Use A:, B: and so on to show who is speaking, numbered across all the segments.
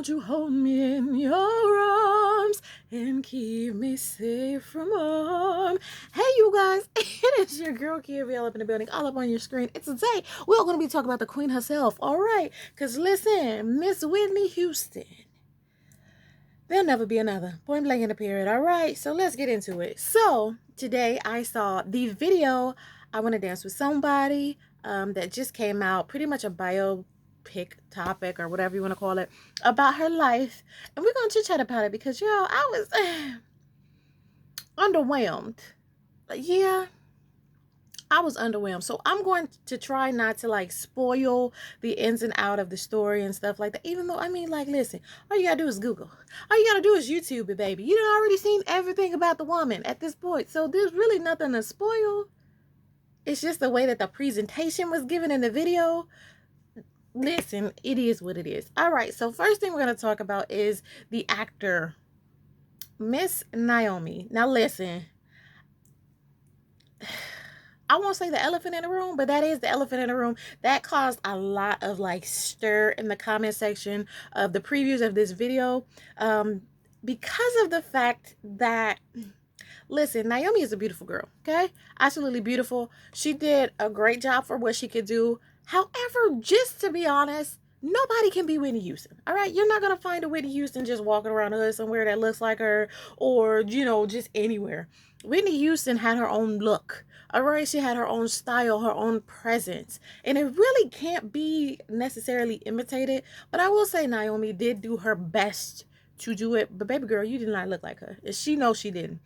A: Won't you hold me in your arms and keep me safe from harm? Hey, you guys, it is your girl Kiaville up in the building, all up on your screen. It's today we're going to be talking about the queen herself, all right? Because listen, Miss Whitney Houston. There'll never be another. Point blank in the period. All right, so let's get into it. So today I saw the video, I Want to Dance with Somebody, that just came out, pretty much a biopic topic or whatever you want to call it, about her life. And we're going to chit-chat about it because, y'all, I was underwhelmed. Yeah, I was underwhelmed. So I'm going to try not to like spoil the ins and out of the story and stuff like that. Even though, I mean, like, listen, all you gotta do is Google. All you gotta do is YouTube it, baby. You done already seen everything about the woman at this point. So there's really nothing to spoil. It's just the way that the presentation was given in the video. Listen, it is what it is. All right, so first thing we're going to talk about is the actor, Miss Naomi. Now listen, I won't say the elephant in the room, but that is the elephant in the room. That caused a lot of like stir in the comment section of the previews of this video, because of the fact that, listen, Naomi is a beautiful girl, okay? Absolutely beautiful. She did a great job for what she could do. However, just to be honest, nobody can be Whitney Houston, all right? You're not going to find a Whitney Houston just walking around the hood somewhere that looks like her, or, you know, just anywhere. Whitney Houston had her own look, all right? She had her own style, her own presence, and it really can't be necessarily imitated. But I will say Naomi did do her best to do it, but baby girl, you did not look like her. She knows she didn't.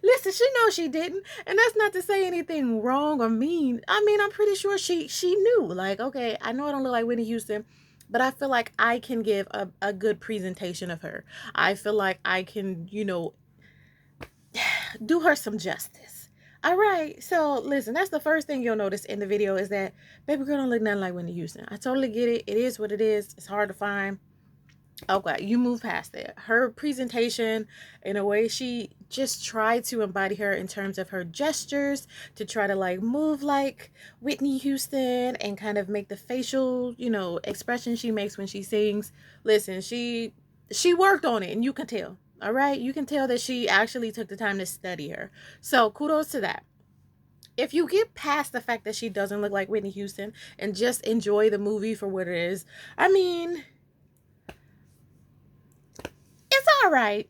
A: Listen, she knows she didn't, and that's not to say anything wrong or mean. I mean, I'm pretty sure she knew, like, okay, I know I don't look like Whitney Houston, but I feel like I can give a good presentation of her. I feel like I can, you know, do her some justice. All right, so listen, that's the first thing you'll notice in the video is that baby girl don't look nothing like Whitney Houston. I totally get it. It is what it is. It's hard to find. Okay, you move past it. Her presentation, in a way, she just tried to embody her in terms of her gestures to try to like move like Whitney Houston and kind of make the facial, you know, expression she makes when she sings. Listen, she worked on it, and you can tell. All right, you can tell that she actually took the time to study her. So kudos to that. If you get past the fact that she doesn't look like Whitney Houston and just enjoy the movie for what it is, I mean, it's all right.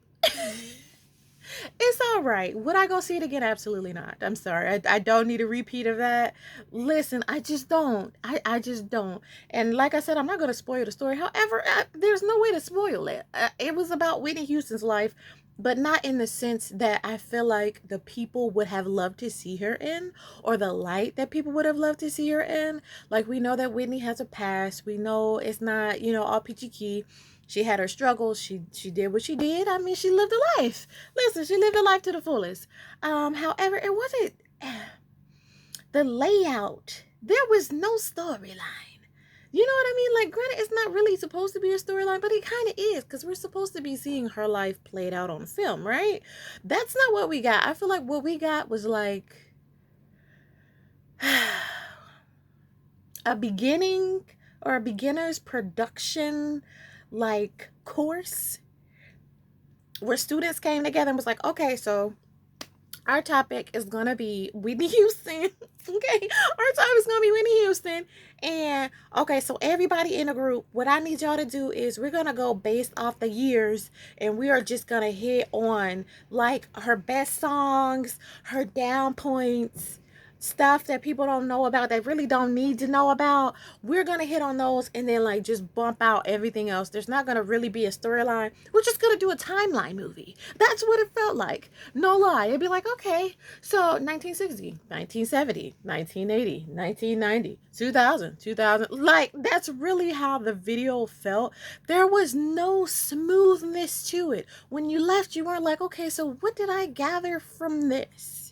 A: It's all right. Would I go see it again? Absolutely not. I'm sorry. I don't need a repeat of that. Listen, I just don't. I just don't. And like I said, I'm not going to spoil the story. However, there's no way to spoil it. It was about Whitney Houston's life, but not in the sense that I feel like the people would have loved to see her in, or the light that people would have loved to see her in. Like, we know that Whitney has a past. We know it's not, you know, all peachy key. She had her struggles. She did what she did. I mean, she lived a life. Listen, she lived a life to the fullest. However, it wasn't the layout. There was no storyline. You know what I mean? Like, granted, it's not really supposed to be a storyline, but it kind of is, because we're supposed to be seeing her life played out on film, right? That's not what we got. I feel like what we got was like a beginning or a beginner's production like course where students came together and was like, okay, so our topic is gonna be Whitney Houston. Okay, our topic is gonna be Whitney Houston. And okay, so everybody in the group, what I need y'all to do is we're gonna go based off the years, and we are just gonna hit on like her best songs, her down points, stuff that people don't know about, that really don't need to know about. We're gonna hit on those and then like just bump out everything else. There's not gonna really be a storyline. We're just gonna do a timeline movie. That's what it felt like. No lie. It'd be like, okay, so 1960, 1970, 1980, 1990, 2000, 2000. Like, that's really how the video felt. There was no smoothness to it. When you left, you weren't like, okay, so what did I gather from this?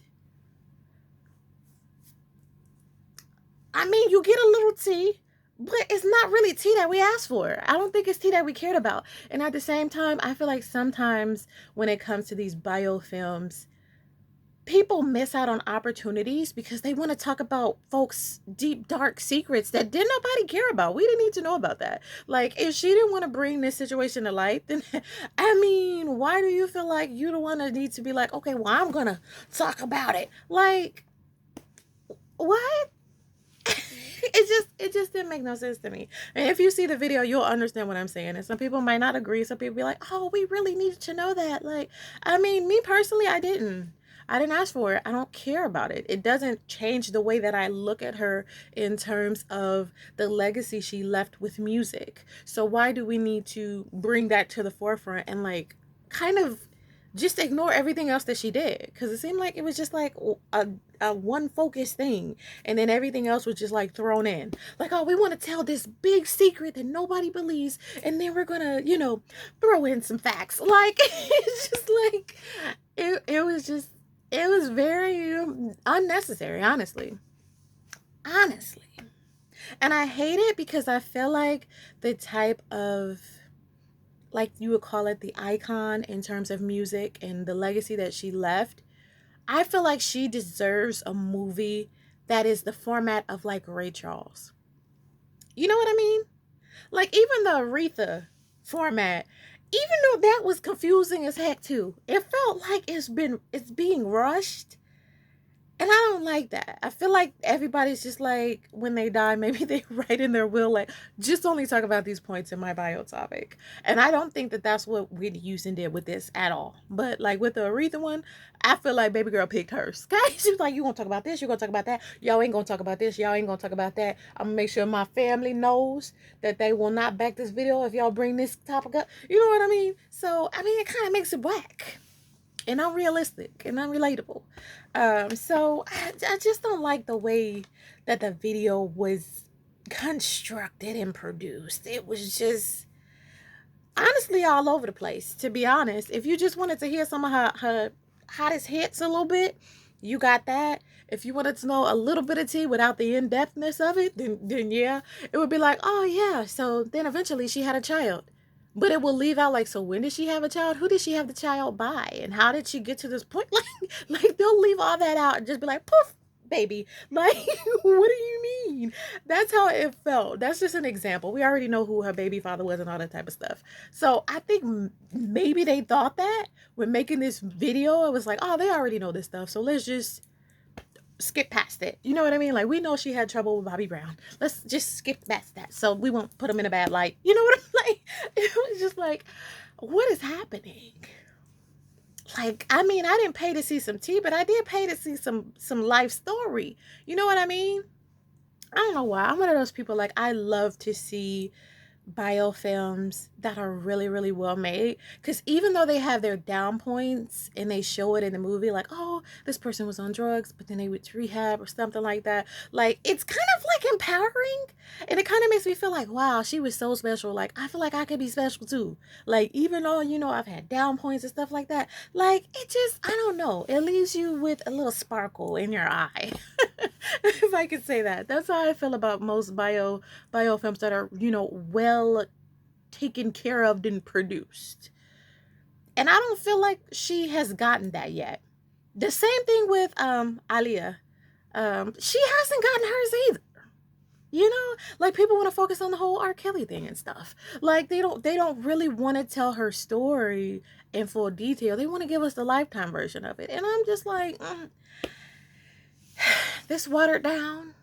A: I mean, you get a little tea, but it's not really tea that we asked for. I don't think it's tea that we cared about. And at the same time, I feel like sometimes when it comes to these biofilms, people miss out on opportunities because they want to talk about folks' deep, dark secrets that didn't nobody care about. We didn't need to know about that. Like, if she didn't want to bring this situation to light, then, I mean, why do you feel like you the one that needs to be like, okay, well, I'm going to talk about it? Like, what? It just didn't make no sense to me. And if you see the video, you'll understand what I'm saying. And some people might not agree. Some people be like, oh, we really needed to know that. Like, I mean, me personally, I didn't ask for it. I don't care about it. It doesn't change the way that I look at her in terms of the legacy she left with music. So why do we need to bring that to the forefront and like kind of just ignore everything else that she did? Because it seemed like it was just like a one focused thing, and then everything else was just like thrown in. Like, oh, we want to tell this big secret that nobody believes, and then we're gonna, throw in some facts. Like, it's just like it was very unnecessary, honestly. And I hate it because I feel like the type of, like, you would call it the icon in terms of music and the legacy that she left, I feel like she deserves a movie that is the format of like Ray Charles. You know what I mean? Like, even the Aretha format, even though that was confusing as heck too, it felt like it's being rushed. And I don't like that. I feel like everybody's just like, when they die, maybe they write in their will, like, just only talk about these points in my bio topic. And I don't think that that's what Whitney Houston did with this at all. But like with the Aretha one, I feel like baby girl picked hers. Okay? She was like, you gonna talk about this, you gonna talk about that. Y'all ain't gonna talk about this, y'all ain't gonna talk about that. I'm gonna make sure my family knows that they will not back this video if y'all bring this topic up. You know what I mean? So, I mean, it kind of makes it whack and unrealistic and unrelatable. So I just don't like the way that the video was constructed and produced. It was just honestly all over the place, to be honest. If you just wanted to hear some of her hottest hits a little bit, you got that. If you wanted to know a little bit of tea without the in-depthness of it, then yeah, it would be like, oh yeah, so then eventually she had a child. But it will leave out like, so when did she have a child? Who did she have the child by? And how did she get to this point? Like they'll leave all that out and just be like, poof, baby. Like, what do you mean? That's how it felt. That's just an example. We already know who her baby father was and all that type of stuff. So I think maybe they thought that when making this video, it was like, oh, they already know this stuff. So let's just skip past it. You know what I mean? Like, we know she had trouble with Bobby Brown. Let's just skip past that. So we won't put him in a bad light. You know what I'm like? It was just like, what is happening? Like, I mean, I didn't pay to see some tea, but I did pay to see some life story. You know what I mean? I don't know why. I'm one of those people, like, I love to see biofilms that are really, really well made, because even though they have their down points and they show it in the movie, like, oh, this person was on drugs but then they went to rehab or something like that, like, it's kind of like empowering, and it kind of makes me feel like, wow, she was so special. Like, I feel like I could be special too. Like, even though, I've had down points and stuff like that, like, it just, I don't know, it leaves you with a little sparkle in your eye. If I could say that. That's how I feel about most biofilms that are, well taken care of and produced. And I don't feel like she has gotten that yet. The same thing with Aaliyah. She hasn't gotten hers either. Like, people want to focus on the whole R. Kelly thing and stuff. Like, they don't really want to tell her story in full detail. They want to give us the Lifetime version of it. And I'm just like, this watered down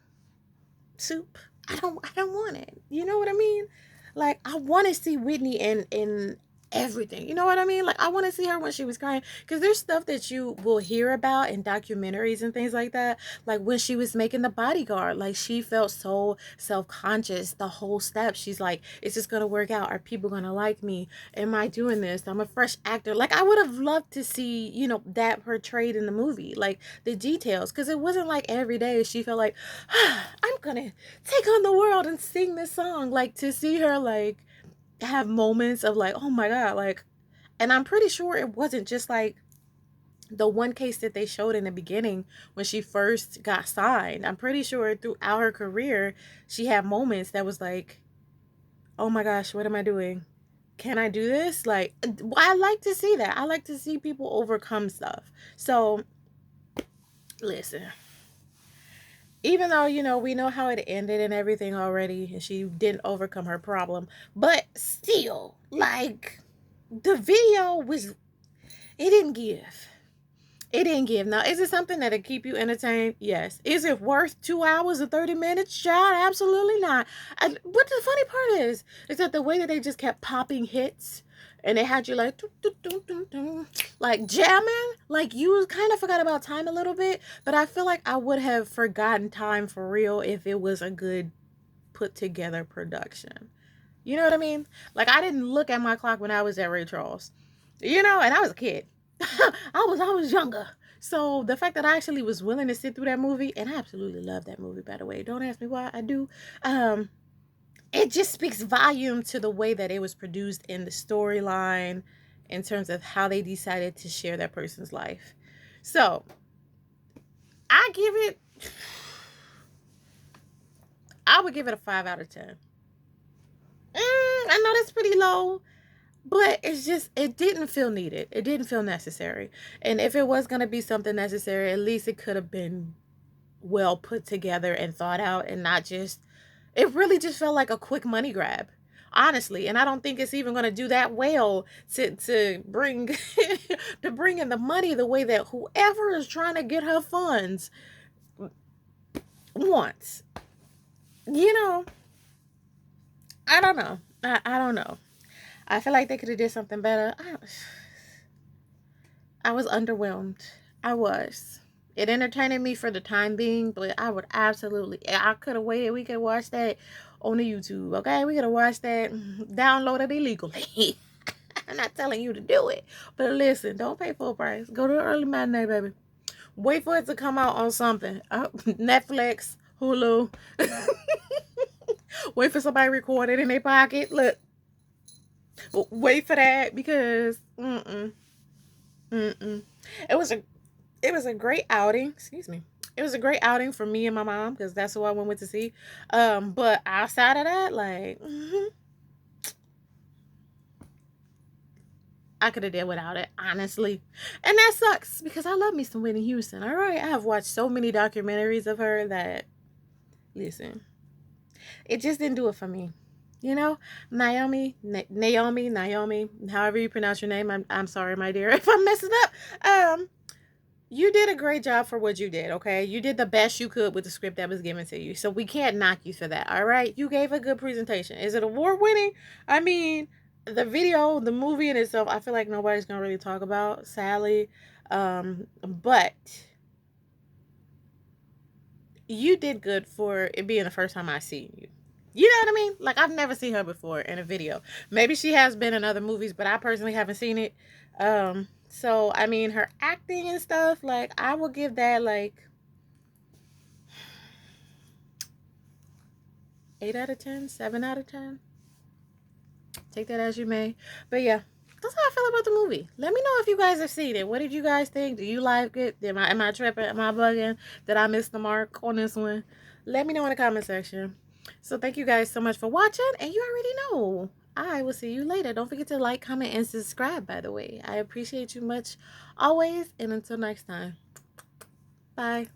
A: soup, I don't want it. You know what I mean? Like, I want to see Whitney in everything. You know what I mean? Like, I want to see her when she was crying, because there's stuff that you will hear about in documentaries and things like that. Like, when she was making The Bodyguard, like, she felt so self-conscious the whole step. She's like, is this gonna work out? Are people gonna like me? Am I doing this? I'm a fresh actor. Like, I would have loved to see, that portrayed in the movie, like the details, because it wasn't like every day she felt like, I'm gonna take on the world and sing this song. Like, to see her like have moments of like, oh my god, like, and I'm pretty sure it wasn't just like the one case that they showed in the beginning when she first got signed. I'm pretty sure throughout her career she had moments that was like, oh my gosh, what am I doing? Can I do this? Like, I like to see that. I like to see people overcome stuff. So Listen, even though, you know, we know how it ended and everything already, and she didn't overcome her problem, but still, like, the video was, it didn't give. It didn't give. Now, is it something that'll keep you entertained? Yes. Is it worth 2 hours and 30 minutes? Child, absolutely not. But the funny part is that the way that they just kept popping hits and they had you like, doo, doo, doo, doo, doo, like jamming, like you kind of forgot about time a little bit. But I feel like I would have forgotten time for real if it was a good put together production. You know what I mean? Like, I didn't look at my clock when I was at Ray Charles, you know, and I was a kid. I was younger. So the fact that I actually was willing to sit through that movie, and I absolutely love that movie, by the way. Don't ask me why, I do. It just speaks volume to the way that it was produced in the storyline, in terms of how they decided to share that person's life. So I would give it a 5 out of 10. I know that's pretty low, but it's just, it didn't feel needed. It didn't feel necessary. And if it was going to be something necessary, at least it could have been well put together and thought out, and not just, it really just felt like a quick money grab. Honestly, and I don't think it's even going to do that well to bring to bring in the money the way that whoever is trying to get her funds wants. You know, I don't know. I don't know. I feel like they could have did something better. I was underwhelmed. I was. It entertained me for the time being, but I would absolutely, I could have waited. We could watch that on the YouTube, okay? We could have watched that, downloaded illegally. I'm not telling you to do it, but listen, don't pay full price. Go to the early matinee, baby. Wait for it to come out on something. Netflix, Hulu. Wait for somebody to record it in their pocket. Look, wait for that, because it was a great outing. Excuse me. It was a great outing for me and my mom, because that's who I went with to see. But outside of that, like, I could have did without it, honestly. And that sucks, because I love me some Whitney Houston. All right, I have watched so many documentaries of her that, listen, it just didn't do it for me. You know, Naomi, however you pronounce your name. I'm sorry, my dear, if I'm messing up. You did a great job for what you did, okay? You did the best you could with the script that was given to you. So we can't knock you for that, all right? You gave a good presentation. Is it award winning? I mean, the video, the movie in itself, I feel like nobody's going to really talk about, sadly. But you did good for it being the first time I seen you. You know what I mean? Like, I've never seen her before in a video. Maybe she has been in other movies, but I personally haven't seen it. So I mean, her acting and stuff, like, I will give that like 8 out of 10, 7 out of 10. Take that as you may. But yeah, that's how I feel about the movie. Let me know if you guys have seen it. What did you guys think? Do you like it? Am I tripping? Am I bugging? Did I miss the mark on this one? Let me know in the comment section. So thank you guys so much for watching, and you already know, I will see you later. Don't forget to like, comment, and subscribe, by the way. I appreciate you much always, and until next time. Bye.